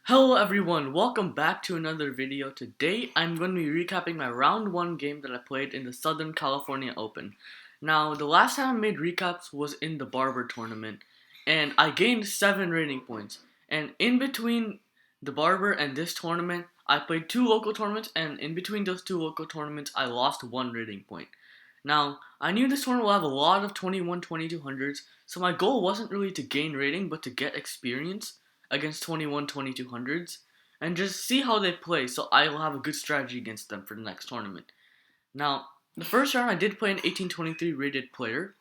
Hello everyone, welcome back to another video. Today I'm going to be recapping my round 1 game that I played in the Southern California Open. Now, the last time I made recaps was in the Barber tournament, and I gained 7 rating points. And in between the Barber and this tournament, I played 2 local tournaments, and in between those 2 local tournaments, I lost 1 rating point. Now, I knew this tournament will have a lot of 21-2200s, so my goal wasn't really to gain rating, but to get experience against 21-2200s and just see how they play so I'll have a good strategy against them for the next tournament. Now, the first round I did play an 1823 rated player.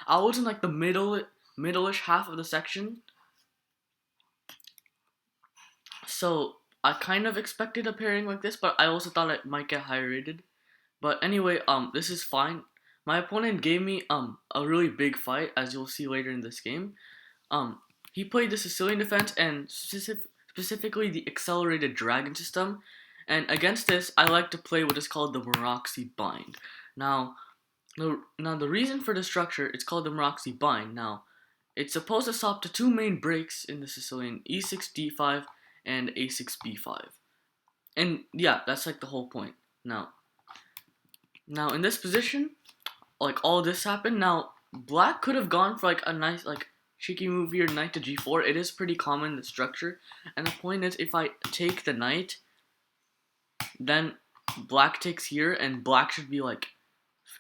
I was in like the middle-ish half of the section. So I kind of expected a pairing like this, but I also thought it might get higher rated. But anyway, this is fine. My opponent gave me a really big fight, as you'll see later in this game. He played the Sicilian defense and specifically the accelerated dragon system. And against this, I like to play what is called the Maroczy bind. Now the reason for the structure, it's called the Maroczy bind. Now, it's supposed to stop the 2 main breaks in the Sicilian, e6 d5 and a6 b5. And yeah, that's like the whole point. Now in this position, like all this happened. Now, black could have gone for like a nice like cheeky move here, knight to g4. It is pretty common, the structure. And the point is, if I take the knight, then black takes here, and black should be like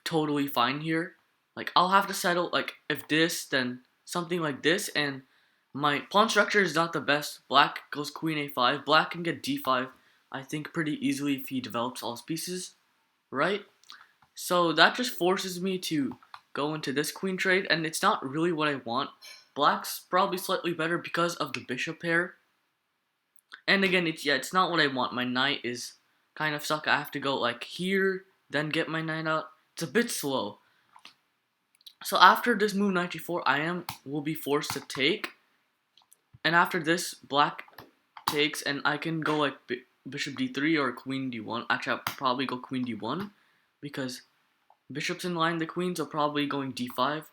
totally fine here. Like, I'll have to settle like if this, then something like this, and my pawn structure is not the best. Black goes queen a5. Black can get d5, I think, pretty easily if he develops all his pieces, right? So that just forces me to go into this queen trade, and it's not really what I want. Black's probably slightly better because of the bishop pair. And again, it's not what I want. My knight is kind of stuck. I have to go like here, then get my knight out. It's a bit slow. So after this move knight g4, will be forced to take. And after this, black takes, and I can go like bishop d3 or queen d1. Actually, I'll probably go queen d1 because bishop's in line, the queens are probably going d5.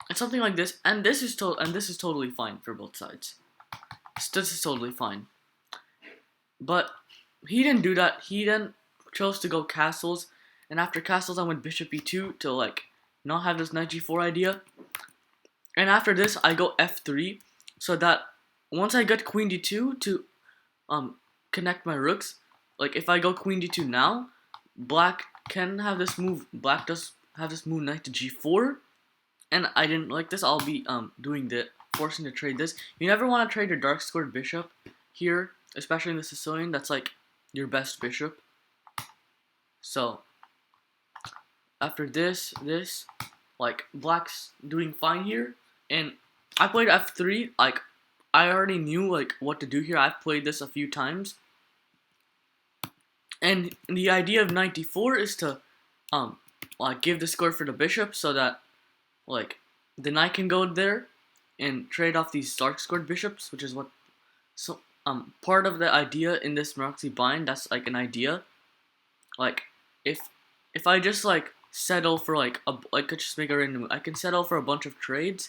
And something like this, and this is totally fine for both sides. This is totally fine. But he didn't do that. He then chose to go castles, and after castles, I went bishop e2 to like not have this knight g4 idea. And after this, I go f3, so that once I get queen d2 to connect my rooks, like if I go queen d2 now, black can have this move. Black does have this move knight to g4, and I didn't like this. I'll be forcing to trade this. You never want to trade your dark squared bishop here, especially in the Sicilian. That's like your best bishop. So after this, like black's doing fine here, and I played f3. Like I already knew like what to do here. I've played this a few times, and the idea of knight d4 is to like give the square for the bishop so that like the knight can go there and trade off these dark squared bishops, which is what part of the idea in this Maroczy bind. That's like an idea. Like if I just like settle for like just make a random, I can settle for a bunch of trades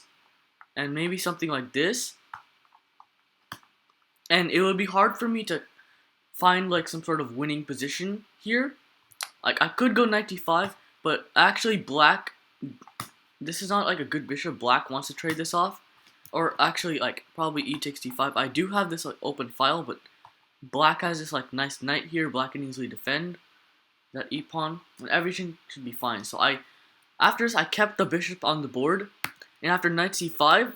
and maybe something like this, and it would be hard for me to find like some sort of winning position here. Like I could go knight d5, but actually black, this is not like a good bishop. Black wants to trade this off, or actually like probably e takes d5. I do have this like open file, but black has this like nice knight here. Black can easily defend that e pawn, and everything should be fine. So after this I kept the bishop on the board, and after knight c5,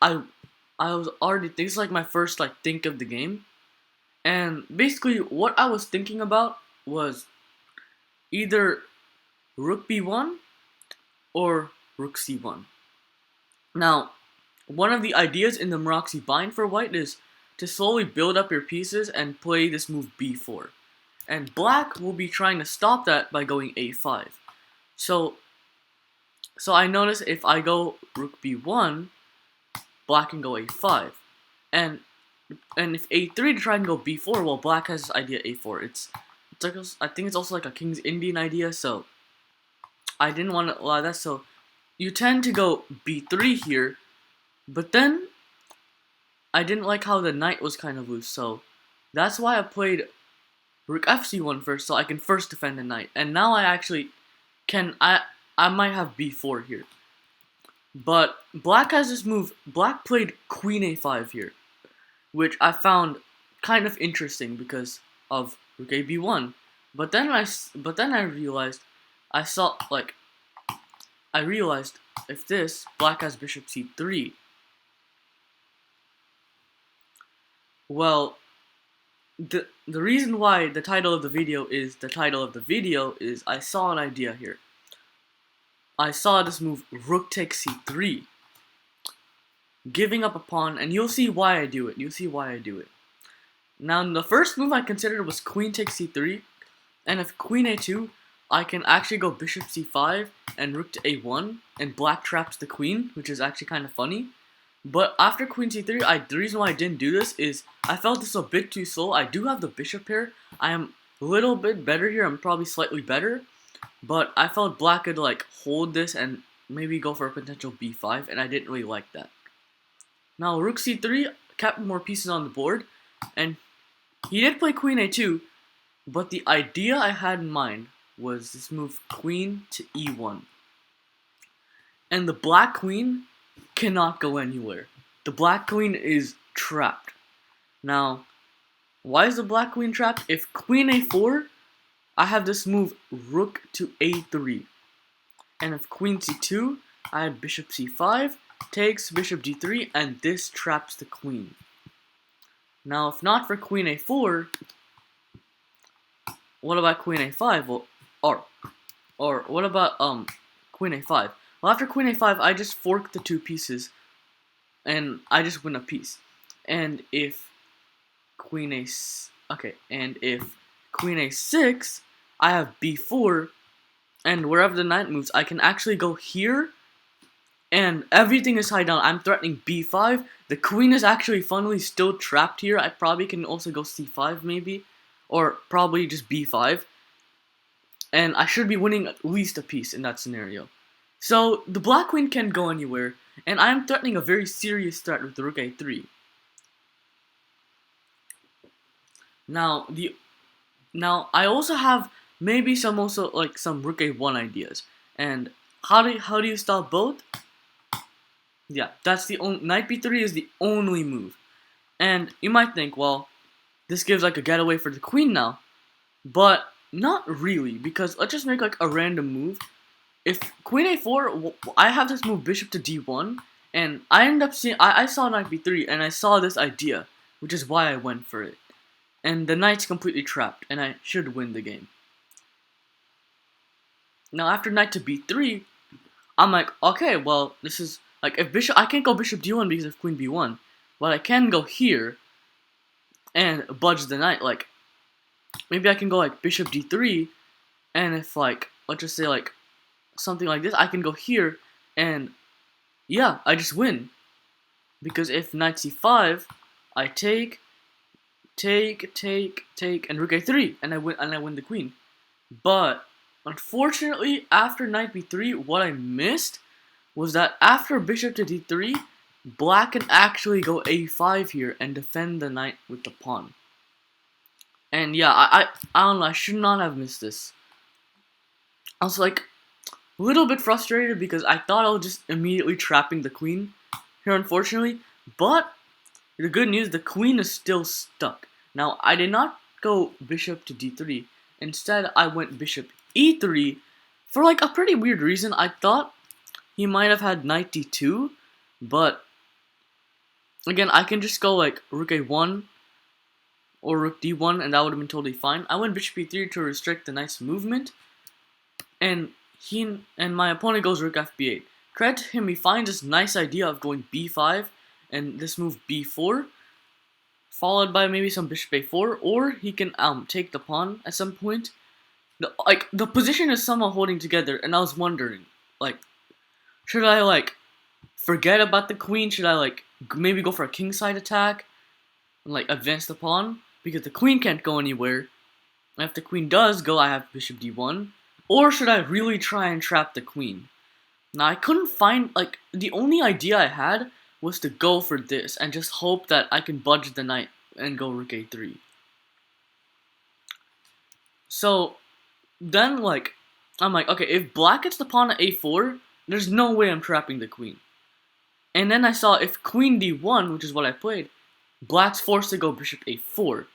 I was already, this is like my first like think of the game, and basically what I was thinking about was either rook b1 or rook c1. Now, one of the ideas in the Maroczy bind for white is to slowly build up your pieces and play this move b4. And black will be trying to stop that by going a5. So I notice if I go rook b1, black can go a5. And if a3 to try and go b4, well, black has this idea a4. It's like, I think it's also like a King's Indian idea, so I didn't want to allow that. So you tend to go b3 here, but then I didn't like how the knight was kind of loose, so That's why I played rook fc1 first, so I can first defend the knight. And now I actually can, I might have b4 here. But black has this move. Black played queen a5 here, which I found kind of interesting because of rook a b1. But then I realized, I realized if this, black has bishop c3. Well, the reason why the title of the video is I saw an idea here. I saw this move, rook takes c3, giving up a pawn, and you'll see why I do it. Now, the first move I considered was queen takes c3, and if queen a2, I can actually go bishop c5 and rook to a1, and black traps the queen, which is actually kind of funny. But after queen c3, the reason why I didn't do this is I felt this a bit too slow. I do have the bishop here. I am a little bit better here. I'm probably slightly better. But I felt black could like hold this and maybe go for a potential b5, and I didn't really like that. Now rook c3 kept more pieces on the board, and he did play queen a2, but the idea I had in mind was this move queen to e1. And the black queen cannot go anywhere. The black queen is trapped. Now, why is the black queen trapped? If queen a4, I have this move rook to a3. And if queen c2, I have bishop c5, takes bishop d3, and this traps the queen. Now, if not for queen a4, what about queen a5? Well, or what about queen a5? Well, after queen a5, I just fork the two pieces, and I just win a piece. And if queen a6, I have b4, and wherever the knight moves, I can actually go here, and everything is tied down. I'm threatening b5. The queen is actually, funnily, still trapped here. I probably can also go c5 maybe, or probably just b5. And I should be winning at least a piece in that scenario. So, the black queen can't go anywhere, and I am threatening a very serious threat with the rook a3. Now, I also have maybe some rook a1 ideas. And how do you stop both? Yeah, that's the only, knight b3 is the only move. And you might think, well, this gives like a getaway for the queen now. But not really, because let's just make like a random move. If queen a4, I have this move bishop to d1, and I end up seeing, I saw knight b3, and I saw this idea, which is why I went for it. And the knight's completely trapped, and I should win the game. Now after knight to b3, I'm like, okay, well, this is, like, if bishop, I can't go bishop d1 because of queen b1, but I can go here, and budge the knight, like, maybe I can go, like, bishop d3, and if, like, let's just say, like, something like this, I can go here, and yeah, I just win. Because if knight c5, I take, and rook a3, and I win the queen. But unfortunately, after knight b3, what I missed was that after bishop to d3, black can actually go a5 here and defend the knight with the pawn. And yeah, I don't know, I should not have missed this. I was like a little bit frustrated because I thought I was just immediately trapping the queen here, unfortunately. But the good news, the queen is still stuck. Now, I did not go bishop to d3. Instead, I went bishop e3 for like a pretty weird reason. I thought he might have had knight d2, but again, I can just go like rook a1 or rook d1, and that would have been totally fine. I went bishop e3 to restrict the knight's movement, and my opponent goes rook fb8. Credit to him, he finds this nice idea of going b5 and this move b4, followed by maybe some bishop a4, or he can take the pawn at some point. The position is somehow holding together, and I was wondering, like, should I like forget about the queen? Should I like maybe go for a kingside attack and like advance the pawn, because the queen can't go anywhere? And if the queen does go, I have bishop d1. Or should I really try and trap the queen? Now, I couldn't find, like, the only idea I had was to go for this and just hope that I can budge the knight and go rook a3. So then, like, I'm like, okay, if black gets the pawn at a4, there's no way I'm trapping the queen. And then I saw if queen d1, which is what I played, black's forced to go bishop a4.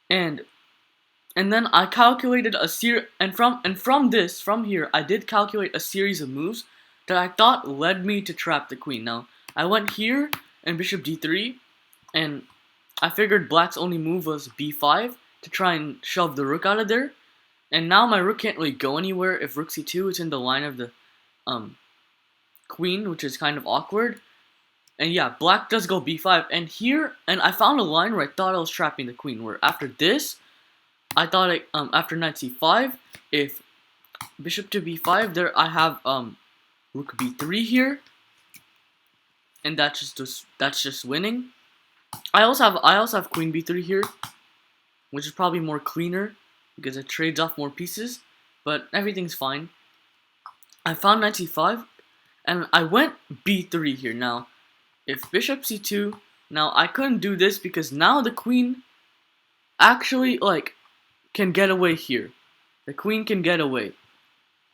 And then I calculated a series, and from here, I did calculate a series of moves that I thought led me to trap the queen. Now, I went here and bishop d3, and I figured black's only move was b5 to try and shove the rook out of there. And now my rook can't really go anywhere if rook c2 is in the line of the queen, which is kind of awkward. And yeah, black does go b5, and here, and I found a line where I thought I was trapping the queen, where after this, I thought after knight c5, if bishop to b5, there I have rook b3 here, and that's just winning. I also have queen b3 here, which is probably more cleaner because it trades off more pieces, but everything's fine. I found knight c5, and I went b3 here. Now, if bishop c2, now I couldn't do this because now the queen actually like can get away here. The queen can get away,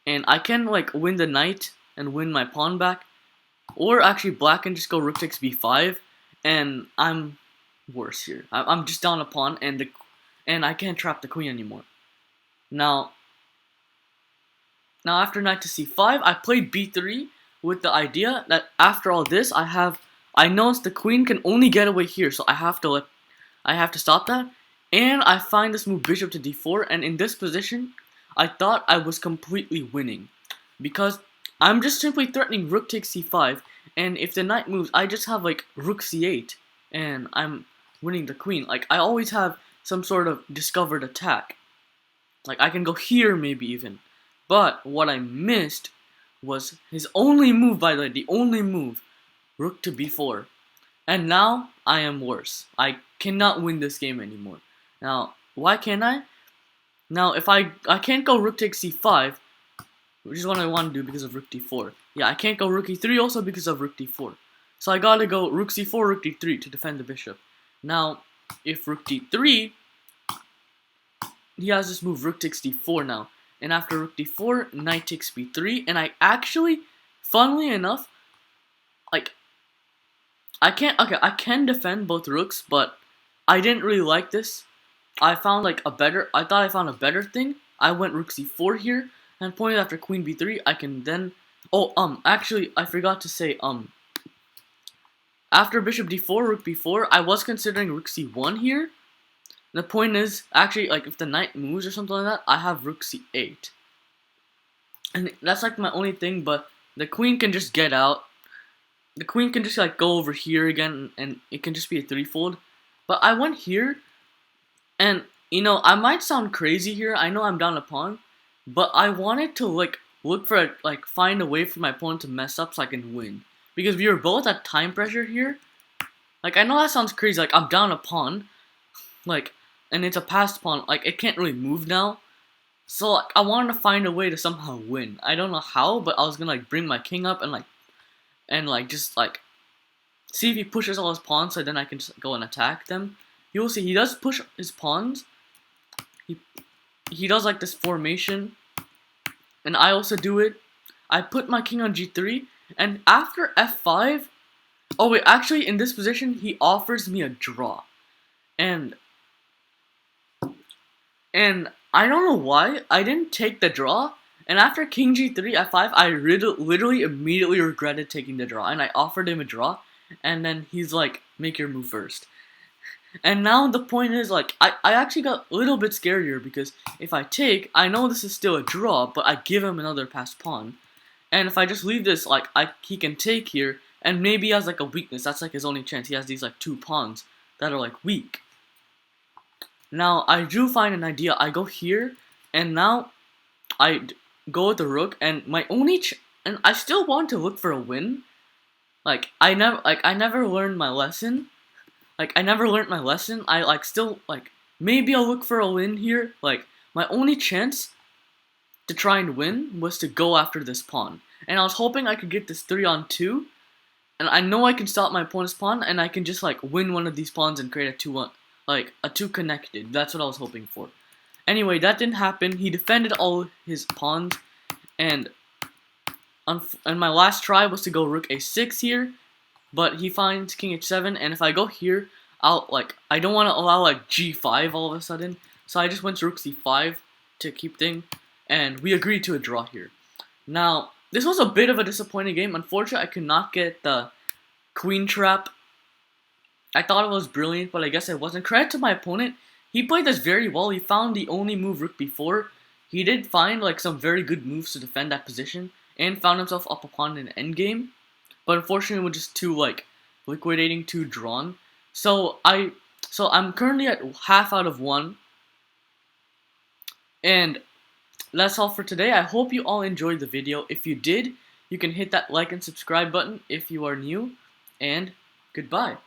and I can like win the knight and win my pawn back, or actually black can just go rook takes b5, and I'm worse here. I'm just down a pawn, and I can't trap the queen anymore. Now after knight to c5, I played b3 with the idea that after all this, I noticed the queen can only get away here, so I have to stop that. And I find this move bishop to d4, and in this position, I thought I was completely winning, because I'm just simply threatening rook takes c5, and if the knight moves, I just have like rook c8, and I'm winning the queen. Like, I always have some sort of discovered attack. Like, I can go here maybe even. But what I missed was his only move, by the way, the only move, rook to b4. And now I am worse. I cannot win this game anymore. Now, why can't I? Now, if I can't go rook takes c5, which is what I want to do because of rook d4. Yeah, I can't go rook e3 also because of rook d4. So I gotta go rook c4, rook d3 to defend the bishop. Now, if rook d3, he has this move rook takes d4 now. And after rook d4, knight takes b3. And I actually, funnily enough, like, I can defend both rooks, but I didn't really like this. I thought I found a better thing. I went rook c4 here, and pointed after queen b3, I can then, actually, I forgot to say, after bishop d4, rook b4, I was considering rook c1 here. The point is, actually, like, if the knight moves or something like that, I have rook c8. And that's, like, my only thing, but the queen can just get out. The queen can just, like, go over here again, and it can just be a threefold. But I went here, and, you know, I might sound crazy here. I know I'm down a pawn, but I wanted to, like, find a way for my opponent to mess up so I can win. Because we were both at time pressure here. Like, I know that sounds crazy. Like, I'm down a pawn. Like, and it's a passed pawn. Like, it can't really move now. So, like, I wanted to find a way to somehow win. I don't know how, but I was gonna, like, bring my king up and just, like, see if he pushes all his pawns so then I can just go and attack them. You'll see, he does push his pawns. He does, like, this formation. And I also do it. I put my king on g3. And after f5... Oh, wait, actually, in this position, he offers me a draw. And I don't know why, I didn't take the draw. And after king g3, f5, I literally immediately regretted taking the draw. And I offered him a draw. And then he's like, make your move first. And now the point is, like, I actually got a little bit scared here, because if I take, I know this is still a draw, but I give him another passed pawn. And if I just leave this, like, he can take here, and maybe he has, like, a weakness. That's, like, his only chance. He has these, like, 2 pawns that are, like, weak. Now, I do find an idea. I go here, and now I go with the rook, and my only and I still want to look for a win. Like, I never learned my lesson. I still, maybe I'll look for a win here. Like, my only chance to try and win was to go after this pawn. And I was hoping I could get this 3-on-2. And I know I can stop my opponent's pawn, and I can just, like, win one of these pawns and create a 2-1, like, a 2 connected. That's what I was hoping for. Anyway, that didn't happen. He defended all his pawns, and my last try was to go rook a6 here, but he finds king h7, and if I go here, I don't want to allow like g5 all of a sudden, so I just went to rook c5 to keep thing, and we agreed to a draw here. Now, this was a bit of a disappointing game. Unfortunately, I could not get the queen trap. I thought it was brilliant, but I guess it wasn't. Credit to my opponent. He played this very well. He found the only move rook before. He did find like some very good moves to defend that position, and found himself up a pawn in endgame. But unfortunately, we're just too like liquidating, too drawn. So I'm currently at half out of 1, and that's all for today. I hope you all enjoyed the video. If you did, you can hit that like and subscribe button if you are new, and goodbye.